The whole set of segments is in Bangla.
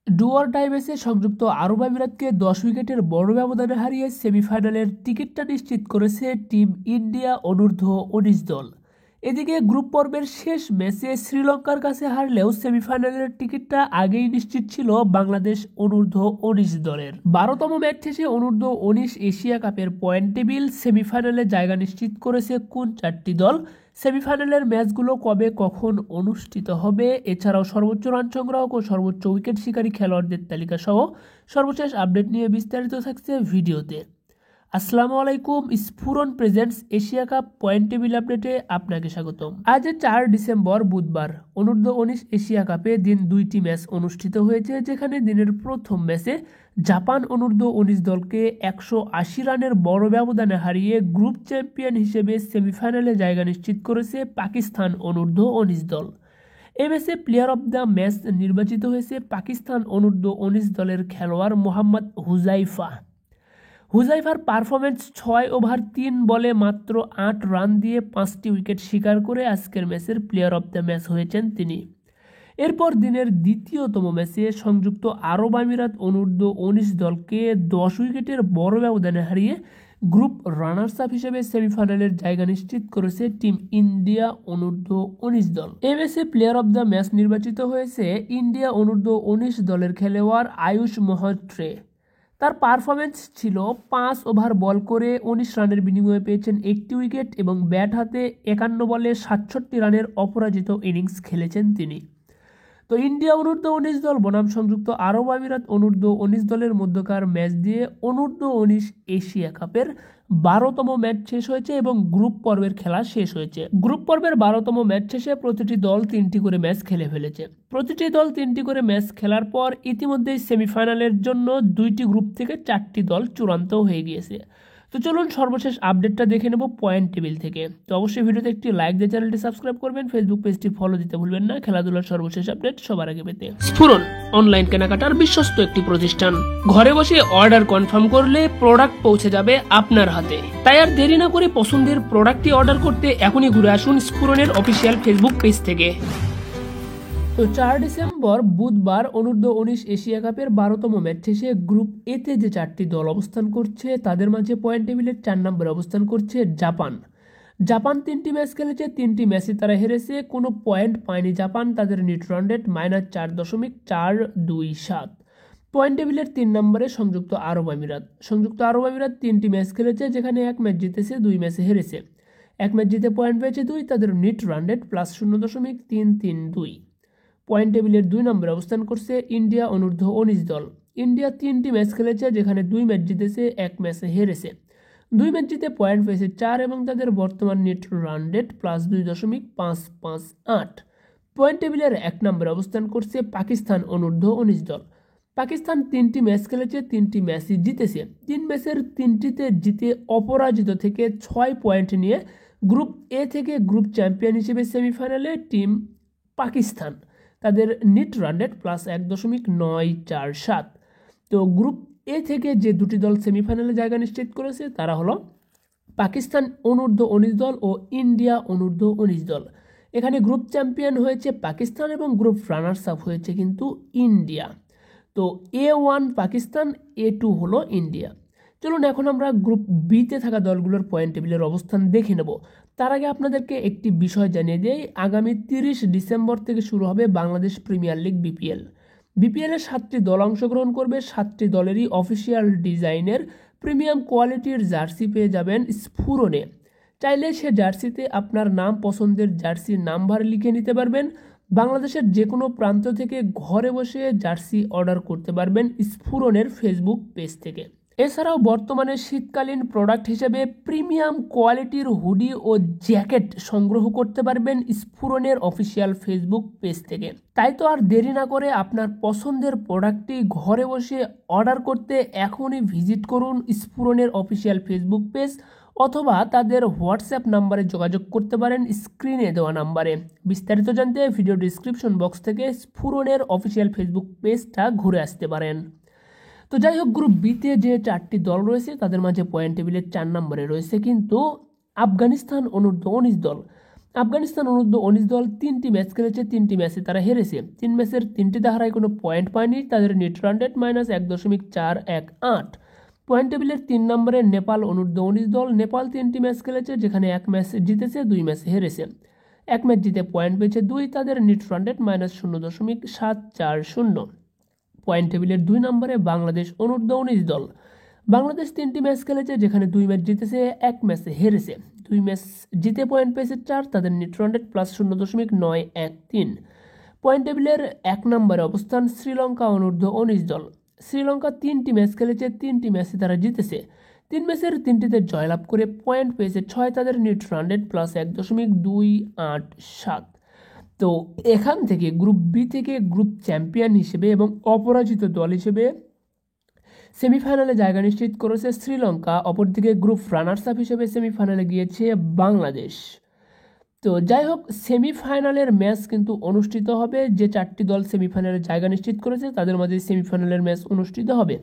ডুয়ার টাই ম্যাচে সংযুক্ত আরব আমিরাতকে 10 উইকেটের বড় ব্যবধানে হারিয়ে সেমিফাইনালের টিকিটটা নিশ্চিত করেছে টিম ইন্ডিয়া অনূর্ধ্ব-19 দল। এদিকে গ্রুপ পর্বের শেষ ম্যাচে শ্রীলঙ্কার কাছে হারলেও সেমিফাইনালের টিকিটটা আগেই নিশ্চিত ছিল বাংলাদেশ অনূর্ধ্ব-19 দলের। 12তম ম্যাচ শেষে অনূর্ধ্ব-19 এশিয়া কাপের পয়েন্ট টেবিল সেমিফাইনালে জায়গা নিশ্চিত করেছে কোন 4টি দল, সেমিফাইনালের ম্যাচগুলো কবে কখন অনুষ্ঠিত হবে, এছাড়াও সর্বোচ্চ রান সংগ্রাহক ও সর্বোচ্চ উইকেট শিকারী খেলোয়াড়দের তালিকা সহ সর্বশেষ আপডেট নিয়ে বিস্তারিত থাকছে ভিডিওতে। আসসালামু আলাইকুম, স্ফুরন presents Asia cup point table আপডেটে আপনাকে স্বাগতম। আজ 4 ডিসেম্বর বুধবার অনূর্ধ্ব-19 এশিয়া কাপে দিন 2টি ম্যাচ অনুষ্ঠিত হয়েছে, যেখানে দিনের প্রথম ম্যাচে জাপান অনূর্ধ্ব-19 দলকে 180 রানের বড় ব্যবধানে হারিয়ে গ্রুপ চ্যাম্পিয়ন হিসেবে সেমিফাইনালে জায়গা নিশ্চিত করেছে পাকিস্তান অনূর্ধ্ব-19 দল। এই ম্যাচে প্লেয়ার অব দ্য ম্যাচ নির্বাচিত হয়েছে পাকিস্তান অনূর্ধ্ব-19 দলের খেলোয়াড় মোহাম্মদ হুজাইফার পারফরমেন্স 6 ওভার 3 বলে মাত্র 8 রান দিয়ে 5টি উইকেট শিকার করে আজকের ম্যাচের প্লেয়ার অব দ্য ম্যাচ হয়েছেন তিনি। এরপর দিনের দ্বিতীয়তম ম্যাচে সংযুক্ত আরব আমিরাত অনূর্ধ্ব-19 দলকে 10 উইকেটের বড় ব্যবধানে হারিয়ে গ্রুপ রানার্স আপ হিসেবে সেমিফাইনালের জায়গা নিশ্চিত করেছে টিম ইন্ডিয়া অনূর্ধ্ব-19 দল। এই ম্যাচে প্লেয়ার অব দ্য ম্যাচ নির্বাচিত হয়েছে ইন্ডিয়া অনূর্ধ্ব-19 দলের খেলোয়াড় আয়ুষ মোহাত্রে। তার পারফরমেন্স ছিল 5 ওভার বল করে 19 রানের বিনিময়ে পেয়েছেন 1টি উইকেট এবং ব্যাট হাতে 51 বলে 67 রানের অপরাজিত ইনিংস খেলেছেন তিনি। তো ইন্ডিয়া অনূর্ধ্ব-19 দল বনাম সংযুক্ত আরব আমিরাত অনূর্ধ্ব-19 দলের মধ্যকার ম্যাচ দিয়ে অনূর্ধ্ব-19 এশিয়া কাপের 12তম ম্যাচ শেষ হয়েছে এবং গ্রুপ পর্বের খেলা শেষ হয়েছে। গ্রুপ পর্বের 12তম ম্যাচ শেষে প্রতিটি দল 3টি করে ম্যাচ খেলে ফেলেছে। প্রতিটি দল 3টি করে ম্যাচ খেলার পর ইতিমধ্যেই সেমিফাইনালের জন্য 2টি গ্রুপ থেকে 4টি দল চূড়ান্ত হয়ে গিয়েছে। তো চলুন সর্বশেষ আপডেটটা দেখে নেব পয়েন্ট টেবিল থেকে। তো অবশ্যই ভিডিওতে একটি লাইক দিয়ে চ্যানেলটি সাবস্ক্রাইব করবেন, ফেসবুক পেজটি ফলো দিতে ভুলবেন না খেলাধুলার সর্বশেষ আপডেট সবার আগে পেতে। স্ফুরন অনলাইন কেনাকাটার বিশ্বস্ত একটি প্রতিষ্ঠান। ঘরে বসে অর্ডার কনফার্ম করলে প্রোডাক্ট পৌঁছে যাবে আপনার হাতে। তাই আর দেরি না করে পছন্দের প্রোডাক্টটি অর্ডার করতে এখনই ঘুরে আসুন স্ফুরনের অফিসিয়াল ফেসবুক পেজ থেকে। তো 4 ডিসেম্বর বুধবার অনূর্ধ্ব-19 এশিয়া কাপের 12তম ম্যাচ শেষে গ্রুপ এতে যে 4টি দল অবস্থান করছে তাদের মাঝে পয়েন্ট টেবিলের 4 নম্বরে অবস্থান করছে জাপান। 3টি ম্যাচ খেলেছে, 3টি ম্যাচে তারা হেরেছে, কোনো পয়েন্ট পায়নি জাপান। তাদের নেট রান রেট -4.427। পয়েন্ট টেবিলের 3 নম্বরে সংযুক্ত আরব আমিরাত। 3টি ম্যাচ খেলেছে, যেখানে 1 ম্যাচ জিতেছে, 2 ম্যাচে হেরেছে। 1 ম্যাচ জিতে পয়েন্ট পেয়েছে 2, তাদের নেট রান রেট +0.332। পয়েন্ট টেবিলের 2 নম্বরে অবস্থান করছে ইন্ডিয়া অনূর্ধ্ব-19 দল। ইন্ডিয়া 3টি ম্যাচ খেলেছে, যেখানে 2 ম্যাচ জিতেছে, 1 ম্যাচে হেরেছে। 2 ম্যাচ জিতে পয়েন্ট পেয়েছে 4 এবং তাদের বর্তমান নেট রান রেট +2.558। পয়েন্ট টেবিলের 1 নম্বরে অবস্থান করছে পাকিস্তান অনূর্ধ্ব-19 দল। পাকিস্তান 3টি ম্যাচ খেলেছে, 3টি ম্যাচই জিতেছে। 3 ম্যাচের 3টিতে জিতে অপরাজিত থেকে 6 পয়েন্ট নিয়ে গ্রুপ এ থেকে গ্রুপ চ্যাম্পিয়ন হিসেবে সেমিফাইনালে টিম পাকিস্তান। তাদের নেট রান রেট +1.947। তো গ্রুপ এ থেকে যে 2টি দল সেমিফাইনালে জায়গা নিশ্চিত করেছে তারা হলো পাকিস্তান অনূর্ধ্ব-19 দল ও ইন্ডিয়া অনূর্ধ্ব-19 দল। এখানে গ্রুপ চ্যাম্পিয়ন হয়েছে পাকিস্তান এবং গ্রুপ রানার্স আপ হয়েছে কিন্তু ইন্ডিয়া। তো A1 পাকিস্তান, A2 হলো ইন্ডিয়া। চলুন এখন আমরা গ্রুপ বিতে থাকা দলগুলোর পয়েন্ট টেবিলের অবস্থান দেখে নেব। তার আগে আপনাদেরকে একটি বিষয় জানিয়ে দিই, আগামী 30 ডিসেম্বর থেকে শুরু হবে বাংলাদেশ প্রিমিয়ার লিগ বিপিএল। বিপিএলে 7টি দল অংশগ্রহণ করবে। 7টি দলেরই অফিসিয়াল ডিজাইনের প্রিমিয়াম কোয়ালিটির জার্সি পেয়ে যাবেন স্ফুরনে। চাইলে সে জার্সিতে আপনার নাম পছন্দের জার্সির নাম্বার লিখে নিতে পারবেন। বাংলাদেশের যে কোনো প্রান্ত থেকে ঘরে বসে জার্সি অর্ডার করতে পারবেন স্ফুরনের ফেসবুক পেজ থেকে। এছাড়াও বর্তমানে শীতকালীন প্রোডাক্ট হিসেবে প্রিমিয়াম কোয়ালিটির হুডি ও জ্যাকেট সংগ্রহ করতে পারবেন স্ফুরনের অফিসিয়াল ফেসবুক পেজ থেকে। তাই তো আর দেরি না করে আপনার পছন্দের প্রোডাক্টটি ঘরে বসে অর্ডার করতে এখনই ভিজিট করুন স্ফুরনের অফিসিয়াল ফেসবুক পেজ, অথবা তাদের হোয়াটসঅ্যাপ নাম্বারে যোগাযোগ করতে পারেন স্ক্রিনে দেওয়া নাম্বারে। বিস্তারিত জানতে ভিডিও ডিসক্রিপশন বক্স থেকে স্ফুরনের অফিসিয়াল ফেসবুক পেজটা ঘুরে আসতে পারেন। তো যাই হোক, গ্রুপ বিতে যে 4টি দল রয়েছে তাদের মাঝে পয়েন্ট টেবিলের 4 নম্বরে রয়েছে কিন্তু আফগানিস্তান অনূর্ধ্ব-19 দল। আফগানিস্তান অনূর্ধ্ব-19 দল 3টি ম্যাচ খেলেছে, 3টি ম্যাচে তারা হেরেছে। 3 ম্যাচের 3টিতে হারায় কোনো পয়েন্ট পায়নি, তাদের নেট রান রেট -1.418। পয়েন্ট টেবিলের 3 নম্বরে নেপাল অনূর্ধ্ব-19 দল। নেপাল 3টি ম্যাচ খেলেছে, যেখানে 1 ম্যাচ জিতেছে, 2 ম্যাচ হেরেছে। 1 ম্যাচ জিতে পয়েন্ট পেয়েছে 2, তাদের নেট রান রেট -0.740। পয়েন্ট টেবিলের 2 নম্বরে বাংলাদেশ অনূর্ধ্ব-19 দল। বাংলাদেশ 3টি ম্যাচ খেলেছে, যেখানে 2 ম্যাচ জিতেছে, 1 ম্যাচে হেরেছে। 2 ম্যাচ জিতে পয়েন্ট পেয়েছে 4, তাদের নেট রান রেট +0.913। পয়েন্ট টেবিলের 1 নম্বরে অবস্থান শ্রীলঙ্কা অনূর্ধ্ব-19 দল। শ্রীলঙ্কা 3টি ম্যাচ খেলেছে, 3টি ম্যাচে তারা জিতেছে। 3 ম্যাচের 3টিতে জয়লাভ করে পয়েন্ট পেয়েছে 6, তাদের নেট রান রেট +1.287। তো এখান থেকে গ্রুপ বি থেকে গ্রুপ চ্যাম্পিয়ন হিসেবে এবং অপরাজিত দল হিসেবে সেমিফাইনালে জায়গা নিশ্চিত করেছে শ্রীলঙ্কা। অপরদিকে গ্রুপ রানার্স আপ হিসেবে সেমিফাইনালে গিয়েছে বাংলাদেশ। তো যাই হোক, সেমিফাইনালের ম্যাচ কিন্তু অনুষ্ঠিত হবে। যে 4টি দল সেমিফাইনালে জায়গা নিশ্চিত করেছে তাদের মাঝে সেমিফাইনালের ম্যাচ অনুষ্ঠিত হবে,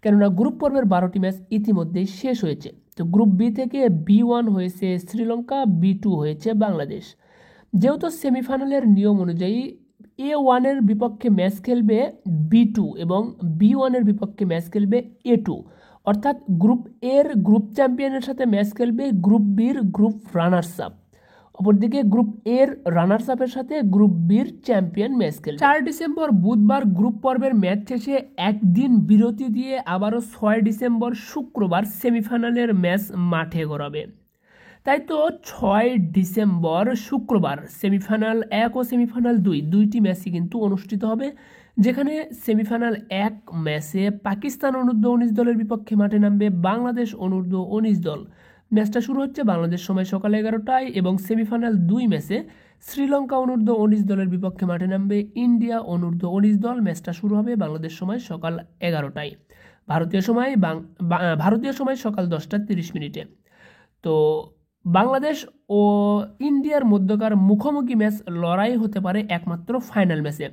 কেননা গ্রুপ পর্বের 12টি ম্যাচ ইতিমধ্যেই শেষ হয়েছে। তো গ্রুপ বি থেকে B1 হয়েছে শ্রীলঙ্কা, B2 হয়েছে বাংলাদেশ। যেহেতু সেমিফাইনালের নিয়ম অনুযায়ী A1-এর বিপক্ষে ম্যাচ খেলবে B2 এবং B1-এর বিপক্ষে ম্যাচ খেলবে A2, অর্থাৎ গ্রুপ এর গ্রুপ চ্যাম্পিয়নের সাথে ম্যাচ খেলবে গ্রুপ বির গ্রুপ রানার্স আপ। অপরদিকে গ্রুপ এর রানার্স আপের সাথে গ্রুপ বির চ্যাম্পিয়ন ম্যাচ খেলবে। 4 ডিসেম্বর বুধবার গ্রুপ পর্বের ম্যাচ শেষে একদিন বিরতি দিয়ে আবারও 6 ডিসেম্বর শুক্রবার সেমিফাইনালের ম্যাচ মাঠে গড়াবে। তাই তো 6 ডিসেম্বর শুক্রবার সেমিফাইনাল 1 ও সেমিফাইনাল 2 দুইটি ম্যাচই কিন্তু অনুষ্ঠিত হবে, যেখানে সেমিফাইনাল 1 ম্যাচে পাকিস্তান অনূর্ধ্ব-19 দলের বিপক্ষে মাঠে নামবে বাংলাদেশ অনূর্ধ্ব-19 দল। ম্যাচটা শুরু হচ্ছে বাংলাদেশ সময় সকাল 11টায় এবং সেমিফাইনাল 2 ম্যাচে শ্রীলঙ্কা অনূর্ধ্ব-19 দলের বিপক্ষে মাঠে নামবে ইন্ডিয়া অনূর্ধ্ব-19 দল। ম্যাচটা শুরু হবে বাংলাদেশ সময় সকাল 11টায়, ভারতীয় সময় সকাল 10:30। তো বাংলাদেশ ও ইন্ডিয়ার মধ্যকার মুখোমুখি ম্যাচ লড়াই হতে পারে একমাত্র ফাইনাল ম্যাচে।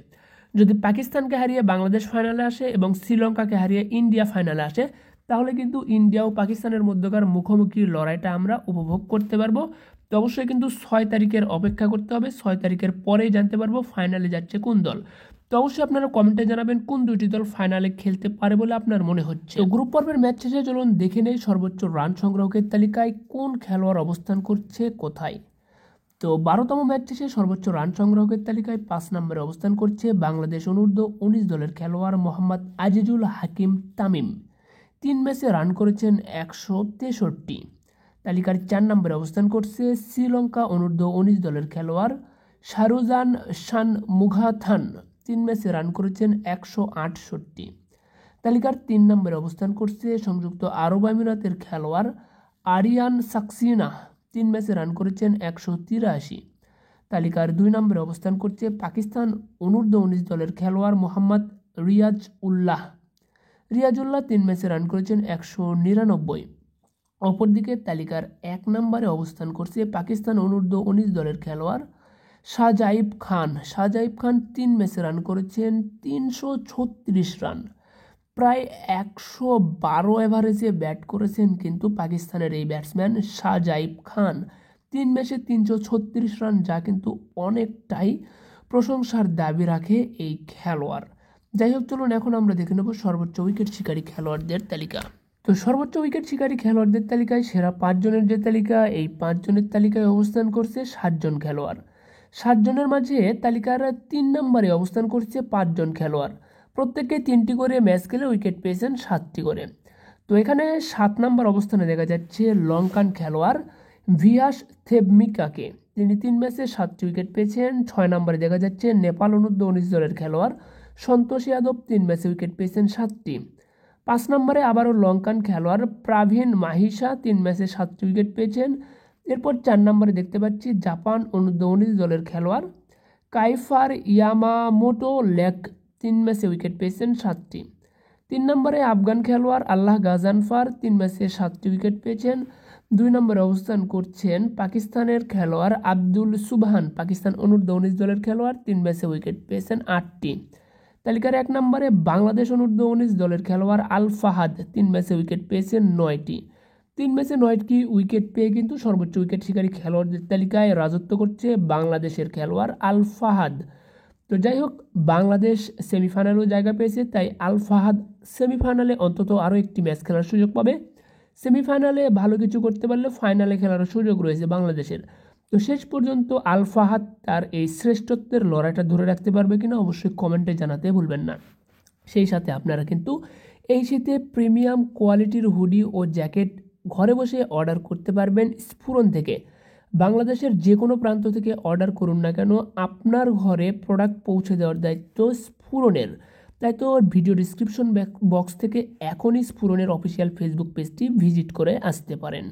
যদি পাকিস্তানকে হারিয়ে বাংলাদেশ ফাইনালে আসে এবং শ্রীলঙ্কাকে হারিয়ে ইন্ডিয়া ফাইনালে আসে, তাহলে কিন্তু ইন্ডিয়া ও পাকিস্তানের মধ্যকার মুখোমুখি লড়াইটা আমরা উপভোগ করতে পারবো। তো অবশ্যই কিন্তু 6 তারিখের অপেক্ষা করতে হবে, 6 তারিখের পরেই জানতে পারবো ফাইনালে যাচ্ছে কোন দল। তো অবশ্যই আপনারা কমেন্টে জানাবেন কোন দুটি দল ফাইনালে খেলতে পারে বলে আপনার মনে হচ্ছে। তো গ্রুপ পর্বের ম্যাচ শেষে চলুন দেখে নেই সর্বোচ্চ রান সংগ্রাহকের তালিকায় কোন খেলোয়াড় অবস্থান করছে কোথায়। তো 12তম ম্যাচ শেষে সর্বোচ্চ রান সংগ্রাহকের তালিকায় 5 নম্বরে অবস্থান করছে বাংলাদেশ অনূর্ধ্ব-19 দলের খেলোয়াড় মোহাম্মদ আজিজুল হাকিম তামিম। 3 ম্যাচে রান করেছেন 163। তালিকার 4 নম্বরে অবস্থান করছে শ্রীলঙ্কা অনূর্ধ্ব-19 দলের খেলোয়াড় শাহরুজান শানমুগাথান। 3 ম্যাচে রান করেছেন 168। তালিকার 3 নম্বরে অবস্থান করছে সংযুক্ত আরব আমিরাতের খেলোয়াড় আরিয়ান সাকসিনা। 3 ম্যাচে রান করেছেন 183। তালিকার 2 নম্বরে অবস্থান করছে পাকিস্তান অনূর্ধ্ব-19 দলের খেলোয়াড় মোহাম্মদ রিয়াজউল্লাহ। 3 ম্যাচে রান করেছেন 199। অপরদিকে তালিকার 1 নম্বরে অবস্থান করছে পাকিস্তান অনূর্ধ্ব-19 দলের খেলোয়াড় শাহজাইব খান। 3 ম্যাচে রান করেছেন 336 রান। প্রায় 112 এভারেজে ব্যাট করেছেন কিন্তু পাকিস্তানের এই ব্যাটসম্যান শাহজাইব খান। 3 ম্যাচে 336 রান, যা কিন্তু অনেকটাই প্রশংসার দাবি রাখে এই খেলোয়াড়। যাই হোক, চলুন এখন আমরা দেখে নেব সর্বোচ্চ উইকেট শিকারী খেলোয়াড়দের তালিকা। তো সর্বোচ্চ উইকেট শিকারী খেলোয়াড়দের তালিকায় সেরা 5 জনের যে তালিকা, এই 5 জনের তালিকায় অবস্থান করছে 7 জন খেলোয়াড়। 7 জনের মাঝে তালিকার 3 নম্বরে অবস্থান করছে 5 জন খেলোয়াড়। প্রত্যেককে 3টি করে ম্যাচ খেলে উইকেট পেয়েছেন 7টি করে। তো এখানে 7 নম্বর অবস্থানে দেখা যাচ্ছে লঙ্কান খেলোয়াড় ভিয়াস থেবমিকাকে। তিনি 3 ম্যাচে 7টি উইকেট পেয়েছেন। 6 নম্বরে দেখা যাচ্ছে নেপাল অনূর্ধ্ব-19 দলের খেলোয়াড় সন্তোষ যাদব। 3 ম্যাচে উইকেট পেয়েছেন 7টি। 5 নম্বরে আবারও লঙ্কান খেলোয়াড় প্রাভিন মাহিসা। 3 ম্যাচে 7টি উইকেট পেয়েছেন। এরপর 4 নম্বরে দেখতে পাচ্ছি জাপান অনূর্ধ্ব-19 দলের খেলোয়াড় কাইফার ইয়ামামোটো লেক। 3 ম্যাচে উইকেট পেয়েছেন 7টি। 3 নম্বরে আফগান খেলোয়াড় আল্লাহ গাজানফার। 3 ম্যাচে 7টি উইকেট পেয়েছেন। 2 নম্বরে অবস্থান করছেন পাকিস্তানের খেলোয়াড় আব্দুল সুবহান। পাকিস্তান অনূর্ধ্ব-19 দলের খেলোয়াড়। 3 ম্যাচে উইকেট পেয়েছেন 8টি। তালিকার 1 নম্বরে বাংলাদেশ অনূর্ধ্ব-19 দলের খেলোয়াড় আল ফাহাদ। 3 ম্যাচে উইকেট পেয়েছেন 9টি। 3 ম্যাচে 9টি উইকেট পেয়ে কিন্তু সর্বোচ্চ উইকেট শিকারী খেলোয়াড়দের তালিকায় রাজত্ব করছে বাংলাদেশের খেলোয়াড় আল ফাহাদ। তো যাই হোক, বাংলাদেশ সেমিফাইনালেও জায়গা পেয়েছে, তাই আল ফাহাদ সেমিফাইনালে অন্তত আরও একটি ম্যাচ খেলার সুযোগ পাবে। সেমিফাইনালে ভালো কিছু করতে পারলে ফাইনালে খেলার সুযোগ রয়েছে বাংলাদেশের। তো শেষ পর্যন্ত আল ফাহাদ তার এই শ্রেষ্ঠত্বের লড়াইটা ধরে রাখতে পারবে কিনা অবশ্যই কমেন্টে জানাতে ভুলবেন না। সেই সাথে আপনারা কিন্তু এই শীতে প্রিমিয়াম কোয়ালিটির হুডি ও জ্যাকেট ঘরে বসে অর্ডার করতে পারবেন স্ফুরন থেকে। বাংলাদেশের যে কোনো প্রান্ত থেকে অর্ডার করুন না কেন, আপনার ঘরে প্রোডাক্ট পৌঁছে দেওয়ার দায়িত্ব স্ফুরনের। তাই তো ভিডিও ডিসক্রিপশন বক্স থেকে এখনই স্ফুরনের অফিসিয়াল ফেসবুক পেজটি ভিজিট করে আসতে পারেন।